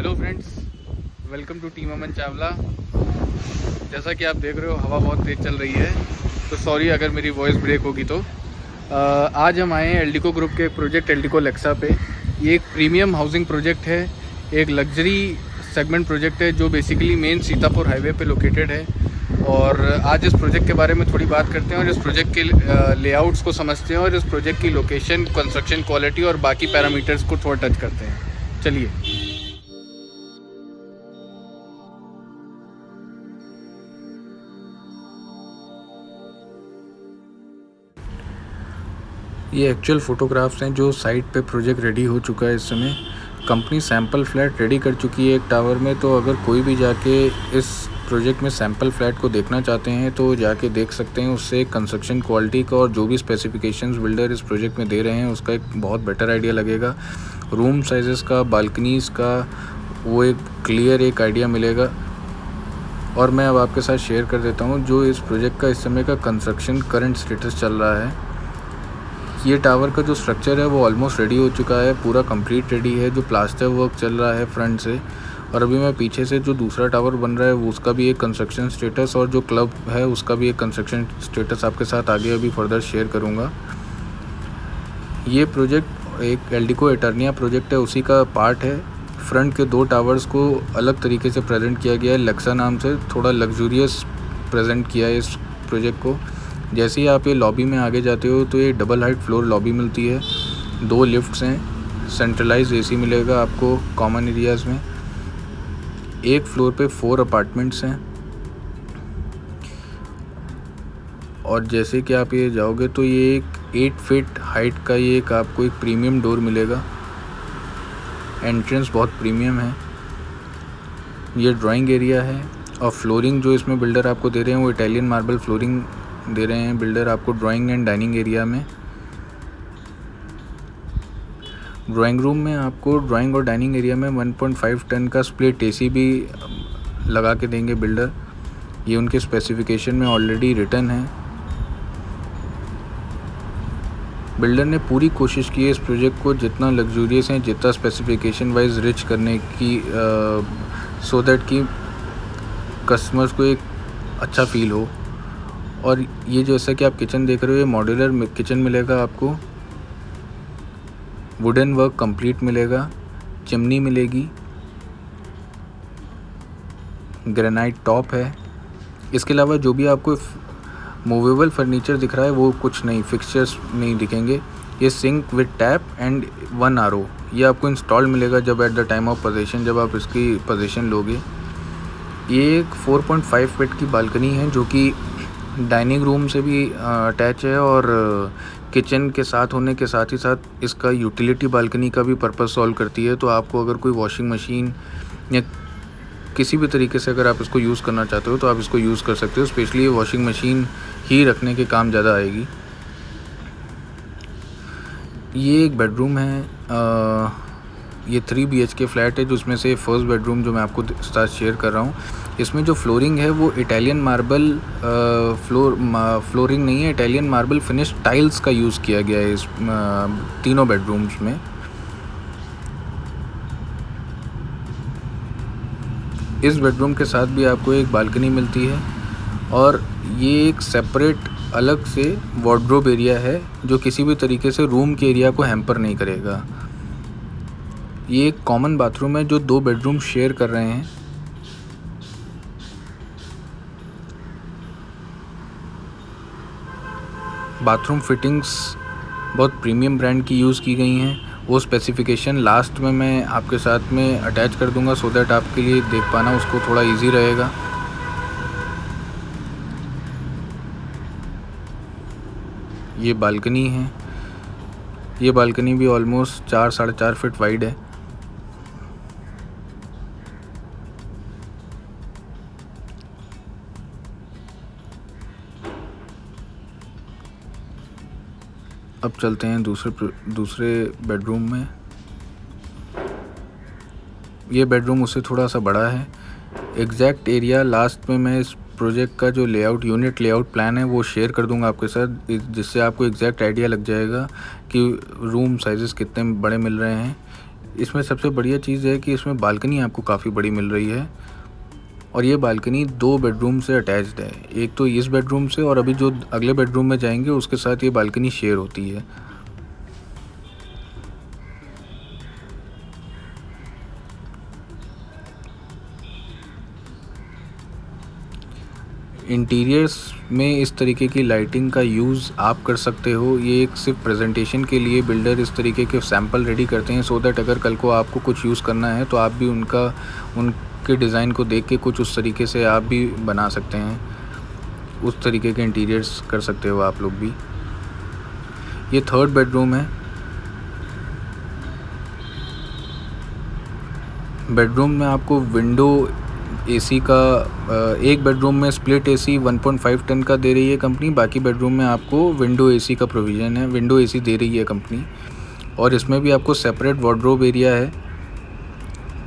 Hello friends, welcome to team Aman Chawla. जैसा कि आप देख रहे हो हवा बहुत तेज़ चल रही है, तो सॉरी अगर मेरी वॉइस ब्रेक होगी तो। आज हम आए हैं एल्डिको ग्रुप के एक प्रोजेक्ट एल्डिको लेक्सा पे। ये एक प्रीमियम हाउसिंग प्रोजेक्ट है, एक लग्जरी सेगमेंट प्रोजेक्ट है जो बेसिकली मेन सीतापुर हाईवे पे लोकेटेड है। और आज इस प्रोजेक्ट के बारे में थोड़ी बात करते हैं और इस प्रोजेक्ट के लेआउट्स को समझते हैं और इस प्रोजेक्ट की लोकेशन, कंस्ट्रक्शन क्वालिटी और बाकी पैरामीटर्स को थोड़ा टच करते हैं। चलिए। ये एक्चुअल फ़ोटोग्राफ्स हैं जो साइट पे प्रोजेक्ट रेडी हो चुका है। इस समय कंपनी सैम्पल फ्लैट रेडी कर चुकी है एक टावर में, तो अगर कोई भी जाके इस प्रोजेक्ट में सैम्पल फ्लैट को देखना चाहते हैं तो जाके देख सकते हैं। उससे कंस्ट्रक्शन क्वालिटी का और जो भी स्पेसिफिकेशंस बिल्डर इस प्रोजेक्ट में दे रहे हैं उसका एक बहुत बेटर आइडिया लगेगा। रूम साइज़ेस का, बालकनीज़ का वो एक क्लियर एक आइडिया मिलेगा। और मैं अब आपके साथ शेयर कर देता हूँ जो इस प्रोजेक्ट का इस समय का कंस्ट्रक्शन करंट स्टेटस चल रहा है। ये टावर का जो स्ट्रक्चर है वो ऑलमोस्ट रेडी हो चुका है, पूरा कंप्लीट रेडी है। जो प्लास्टर वर्क चल रहा है फ्रंट से, और अभी मैं पीछे से जो दूसरा टावर बन रहा है वो उसका भी एक कंस्ट्रक्शन स्टेटस, और जो क्लब है उसका भी एक कंस्ट्रक्शन स्टेटस आपके साथ आगे अभी फर्दर शेयर करूँगा। ये प्रोजेक्ट एक एल्डिको एटर्निया प्रोजेक्ट है, उसी का पार्ट है। फ्रंट के दो टावर्स को अलग तरीके से प्रेजेंट किया गया है, लेक्सा नाम से थोड़ा लग्जूरियस प्रेजेंट किया है इस प्रोजेक्ट को। जैसे ही आप ये लॉबी में आगे जाते हो तो ये डबल हाइट फ्लोर लॉबी मिलती है, 2 लिफ्ट्स हैं, सेंट्रलाइज्ड एसी मिलेगा आपको कॉमन एरियाज़ में। एक फ्लोर पे 4 अपार्टमेंट्स हैं, और जैसे कि आप ये जाओगे तो ये एक 8 फीट हाइट का ये एक आपको एक प्रीमियम डोर मिलेगा। एंट्रेंस बहुत प्रीमियम है। ये ड्राइंग एरिया है, और फ्लोरिंग जो इसमें बिल्डर आपको दे रहे हैं वो इटालियन मार्बल फ्लोरिंग दे रहे हैं बिल्डर आपको ड्राइंग एंड डाइनिंग एरिया में। ड्राइंग रूम में आपको ड्राइंग और डाइनिंग एरिया में 1.5 टन का स्प्लिट एसी भी लगा के देंगे बिल्डर। ये उनके स्पेसिफिकेशन में ऑलरेडी रिटन है। बिल्डर ने पूरी कोशिश की है इस प्रोजेक्ट को जितना लग्जूरियस है, जितना स्पेसिफिकेशन वाइज रिच करने की, सो दैट कि कस्टमर्स को एक अच्छा फील हो। और ये जैसा कि आप किचन देख रहे हो, ये मॉड्यूलर किचन मिलेगा आपको, वुडन वर्क कंप्लीट मिलेगा, चिमनी मिलेगी, ग्रेनाइट टॉप है। इसके अलावा जो भी आपको मूवेबल फर्नीचर दिख रहा है वो कुछ नहीं, फिक्सचर्स नहीं दिखेंगे। ये sync with tap and 1 RO ये आपको इंस्टॉल मिलेगा जब at the time of position, जब आप इसकी पोजीशन लोगे। ये एक 4.5 फीट की बालकनी है जो कि डाइनिंग रूम से भी अटैच है, और किचन के साथ होने के साथ ही साथ इसका यूटिलिटी बालकनी का भी पर्पस सॉल्व करती है। तो आपको अगर कोई वॉशिंग मशीन या किसी भी तरीके से अगर आप इसको यूज़ करना चाहते हो तो आप इसको यूज़ कर सकते हो। स्पेशली ये वॉशिंग मशीन ही रखने के काम ज़्यादा आएगी। ये एक बेडरूम है, ये 3 BHK फ्लैट है, जिसमें से फर्स्ट बेडरूम जो मैं आपको साथ शेयर कर रहा हूँ। इसमें जो फ्लोरिंग है वो इटालियन मार्बल फ्लोरिंग नहीं है, इटालियन मार्बल फिनिश टाइल्स का यूज़ किया गया है इस तीनों बेडरूम्स में। इस बेडरूम के साथ भी आपको एक बालकनी मिलती है, और ये एक सेपरेट अलग से वार्डरोब एरिया है जो किसी भी तरीके से रूम के एरिया को हैम्पर नहीं करेगा। ये एक कॉमन बाथरूम है जो 2 बेडरूम शेयर कर रहे हैं। बाथरूम फिटिंग्स बहुत प्रीमियम ब्रांड की यूज़ की गई हैं। वो स्पेसिफिकेशन लास्ट में मैं आपके साथ में अटैच कर दूंगा, सो दैट आपके लिए देख पाना उसको थोड़ा इजी रहेगा। ये बालकनी है, ये बालकनी भी ऑलमोस्ट 4-4.5 फीट वाइड है। अब चलते हैं दूसरे बेडरूम में। ये बेडरूम उससे थोड़ा सा बड़ा है। एग्जैक्ट एरिया लास्ट में मैं इस प्रोजेक्ट का जो लेआउट यूनिट लेआउट प्लान है वो शेयर कर दूंगा आपके साथ, जिससे आपको एग्जैक्ट आइडिया लग जाएगा कि रूम साइजेस कितने बड़े मिल रहे हैं। इसमें सबसे बढ़िया चीज़ है कि इसमें बालकनी आपको काफ़ी बड़ी मिल रही है और ये बालकनी 2 बेडरूम से अटैच्ड है। एक तो इस बेडरूम से और अभी जो अगले बेडरूम में जाएंगे उसके साथ ये बालकनी शेयर होती है। इंटीरियर्स में इस तरीके की लाइटिंग का यूज़ आप कर सकते हो। ये एक सिर्फ प्रेजेंटेशन के लिए बिल्डर इस तरीके के सैंपल रेडी करते हैं, सो दैट अगर कल को आपको कुछ यूज़ करना है तो आप भी उनके डिज़ाइन को देख के कुछ उस तरीके से आप भी बना सकते हैं। उस तरीके के इंटीरियर्स कर सकते हो आप लोग भी। ये 3rd बेडरूम है। बेडरूम में आपको विंडो एसी का एक बेडरूम में स्प्लिट एसी 1.5 टन का दे रही है कंपनी। बाकी बेडरूम में आपको विंडो एसी का प्रोविज़न है, विंडो एसी दे रही है कंपनी। और इसमें भी आपको सेपरेट वार्डरोब एरिया है।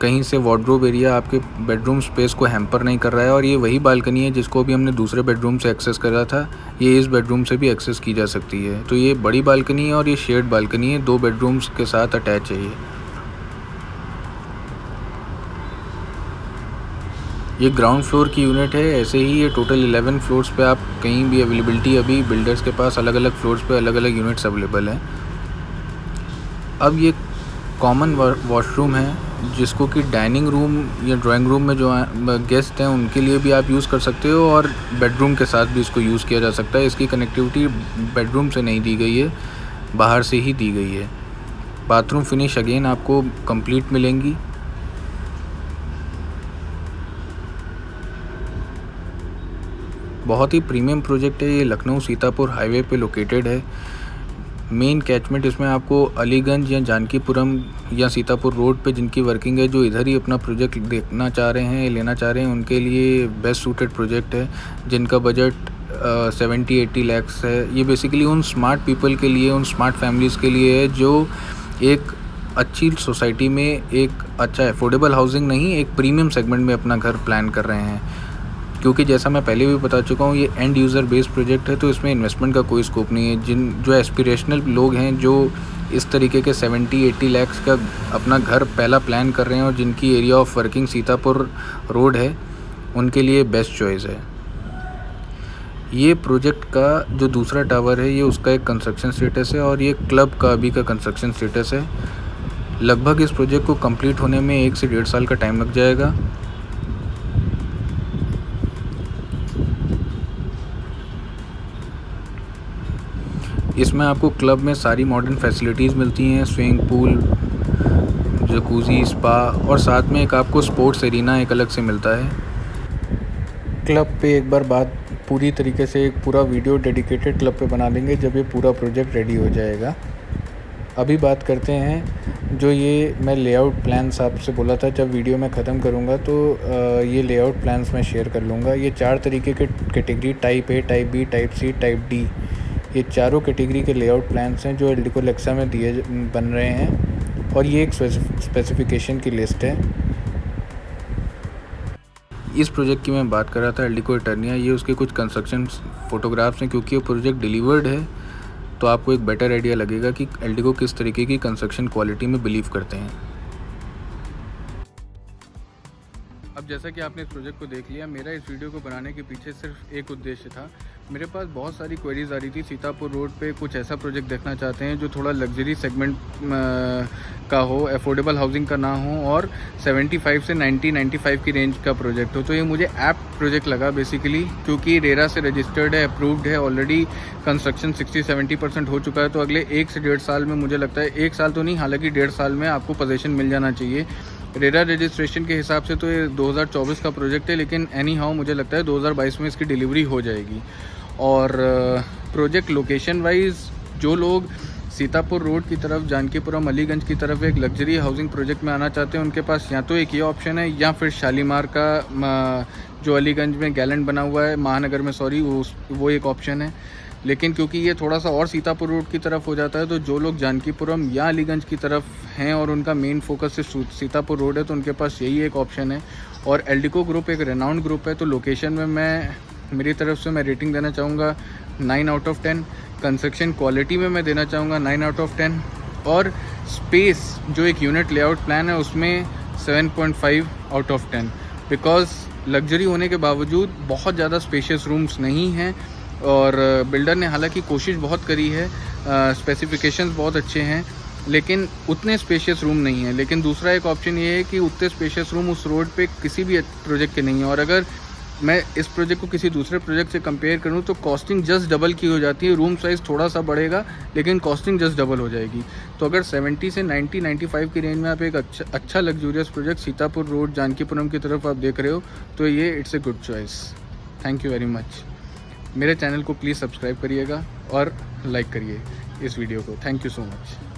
कहीं से वार्डरोब एरिया आपके बेडरूम स्पेस को हैम्पर नहीं कर रहा है। और ये वही बालकनी है जिसको भी हमने दूसरे बेडरूम से एक्सेस करा था, ये इस बेडरूम से भी एक्सेस की जा सकती है। तो ये बड़ी बालकनी है और ये शेयर्ड बालकनी है, 2 बेडरूम्स के साथ अटैच है। ये ग्राउंड फ्लोर की यूनिट है। ऐसे ही ये टोटल 11 फ्लोर्स पे आप कहीं भी अवेलेबिलिटी, अभी बिल्डर्स के पास अलग अलग फ्लोर्स पे अलग अलग यूनिट्स अवेलेबल हैं। अब ये कॉमन वॉशरूम है जिसको कि डाइनिंग रूम या ड्राइंग रूम में जो गेस्ट हैं उनके लिए भी आप यूज़ कर सकते हो और बेडरूम के साथ भी इसको यूज़ किया जा सकता है। इसकी कनेक्टिविटी बेडरूम से नहीं दी गई है, बाहर से ही दी गई है। बाथरूम फिनिश अगेन आपको कंप्लीट मिलेंगी। बहुत ही प्रीमियम प्रोजेक्ट है ये। लखनऊ सीतापुर हाईवे पे लोकेटेड है। मेन कैचमेंट इसमें आपको अलीगंज या जानकीपुरम या सीतापुर रोड पे जिनकी वर्किंग है, जो इधर ही अपना प्रोजेक्ट देखना चाह रहे हैं, लेना चाह रहे हैं, उनके लिए बेस्ट सूटेड प्रोजेक्ट है। जिनका बजट 70-80 लैक्स है। ये बेसिकली उन स्मार्ट पीपल के लिए, उन स्मार्ट फैमिलीज़ के लिए है जो एक अच्छी सोसाइटी में एक अच्छा अफोर्डेबल हाउसिंग नहीं, एक प्रीमियम सेगमेंट में अपना घर प्लान कर रहे हैं। क्योंकि जैसा मैं पहले भी बता चुका हूँ, ये एंड यूज़र बेस्ड प्रोजेक्ट है, तो इसमें इन्वेस्टमेंट का कोई स्कोप नहीं है। जो एस्पिरेशनल लोग हैं, जो इस तरीके के 70-80 लैक्स का अपना घर पहला प्लान कर रहे हैं और जिनकी area of working Sitapur road है, उनके लिए बेस्ट चॉइस है। ये प्रोजेक्ट का जो दूसरा टावर है, ये उसका एक कंस्ट्रक्शन स्टेटस है और ये क्लब का अभी का कंस्ट्रक्शन स्टेटस है। लगभग इस प्रोजेक्ट को कंप्लीट होने में 1 से 1.5 साल का टाइम लग जाएगा। इसमें आपको क्लब में सारी मॉडर्न फैसिलिटीज़ मिलती हैं, स्विमिंग पूल, जकूज़ी, स्पा और साथ में एक आपको स्पोर्ट्स एरिना एक अलग से मिलता है। क्लब पे एक बार बात पूरी तरीके से एक पूरा वीडियो डेडिकेटेड क्लब पे बना देंगे जब ये पूरा प्रोजेक्ट रेडी हो जाएगा। अभी बात करते हैं जो ये मैं लेआउट प्लान्स आपसे बोला था, जब वीडियो मैं ख़त्म करूँगा तो ये लेआउट प्लान्स मैं शेयर कर लूँगा। ये 4 तरीके के category, type A, type B, type C, type D, ये चारों कैटेगरी के लेआउट प्लान्स हैं जो एल्डिको लेक्सा में बन रहे हैं और ये एक स्पेसिफिकेशन की लिस्ट है। इस प्रोजेक्ट की मैं बात कर रहा था, एल्डिको इटर्निया, ये उसके कुछ कंस्ट्रक्शन फ़ोटोग्राफ्स हैं। क्योंकि ये प्रोजेक्ट डिलीवर्ड है तो आपको एक बेटर आइडिया लगेगा कि एल्डिको किस तरीके की कंस्ट्रक्शन क्वालिटी में बिलीव करते हैं। अब जैसा कि आपने इस प्रोजेक्ट को देख लिया, मेरा इस वीडियो को बनाने के पीछे सिर्फ एक उद्देश्य था। मेरे पास बहुत सारी क्वेरीज आ रही थी, सीतापुर रोड पे कुछ ऐसा प्रोजेक्ट देखना चाहते हैं जो थोड़ा लग्जरी सेगमेंट का हो, अफोर्डेबल हाउसिंग का ना हो और 75 से 90-95 की रेंज का प्रोजेक्ट हो। तो ये मुझे ऐप्ट प्रोजेक्ट लगा बेसिकली, क्योंकि रेरा से रजिस्टर्ड है, अप्रूव्ड है, ऑलरेडी कंस्ट्रक्शन 60-70% हो चुका है। तो अगले 1 से 1.5 साल में, मुझे लगता है 1 साल तो नहीं, हालांकि 1.5 साल में आपको पोजीशन मिल जाना चाहिए। रेरा रजिस्ट्रेशन के हिसाब से तो ये 2024 का प्रोजेक्ट है, लेकिन एनी हाउ मुझे लगता है 2022 में इसकी डिलीवरी हो जाएगी। और प्रोजेक्ट लोकेशन वाइज जो लोग सीतापुर रोड की तरफ, जानकीपुरम, अलीगंज की तरफ एक लग्जरी हाउसिंग प्रोजेक्ट में आना चाहते हैं, उनके पास या तो एक ये ऑप्शन है या फिर शालीमार का जो अलीगंज में गैलेंट बना हुआ है, महानगर में सॉरी, वो एक ऑप्शन है। लेकिन क्योंकि ये थोड़ा सा और सीतापुर रोड की तरफ हो जाता है, तो जो लोग जानकीपुरम या अलीगंज की तरफ हैं और उनका मेन फोकस सिर्फ सीतापुर रोड है, तो उनके पास यही एक ऑप्शन है। और एल्डिको ग्रुप एक रेनाउंड ग्रुप है, तो लोकेशन में मेरी तरफ से मैं रेटिंग देना चाहूँगा 9 आउट ऑफ 10। कंस्ट्रक्शन क्वालिटी में मैं देना चाहूँगा 9 आउट ऑफ 10। और स्पेस जो एक यूनिट लेआउट प्लान है उसमें 7.5 आउट ऑफ 10, बिकॉज लग्जरी होने के बावजूद बहुत ज़्यादा स्पेशियस रूम्स नहीं हैं। और बिल्डर ने हालांकि कोशिश बहुत करी है, स्पेसिफिकेशंस बहुत अच्छे हैं, लेकिन उतने स्पेशियस रूम नहीं है। लेकिन दूसरा एक ऑप्शन ये है कि उतने स्पेशियस रूम उस रोड पे किसी भी प्रोजेक्ट के नहीं है। और अगर मैं इस प्रोजेक्ट को किसी दूसरे प्रोजेक्ट से कंपेयर करूं तो कॉस्टिंग जस्ट डबल की हो जाती है। रूम साइज़ थोड़ा सा बढ़ेगा लेकिन कॉस्टिंग जस्ट डबल हो जाएगी। तो अगर 70 से 90-95 की रेंज में आप एक अच्छा luxurious project Sitapur road Janakipuram की तरफ आप देख रहे हो तो ये it's a good choice. Thank you very much. मेरे चैनल को प्लीज़ सब्सक्राइब करिएगा और लाइक करिए इस वीडियो को। Thank you so much.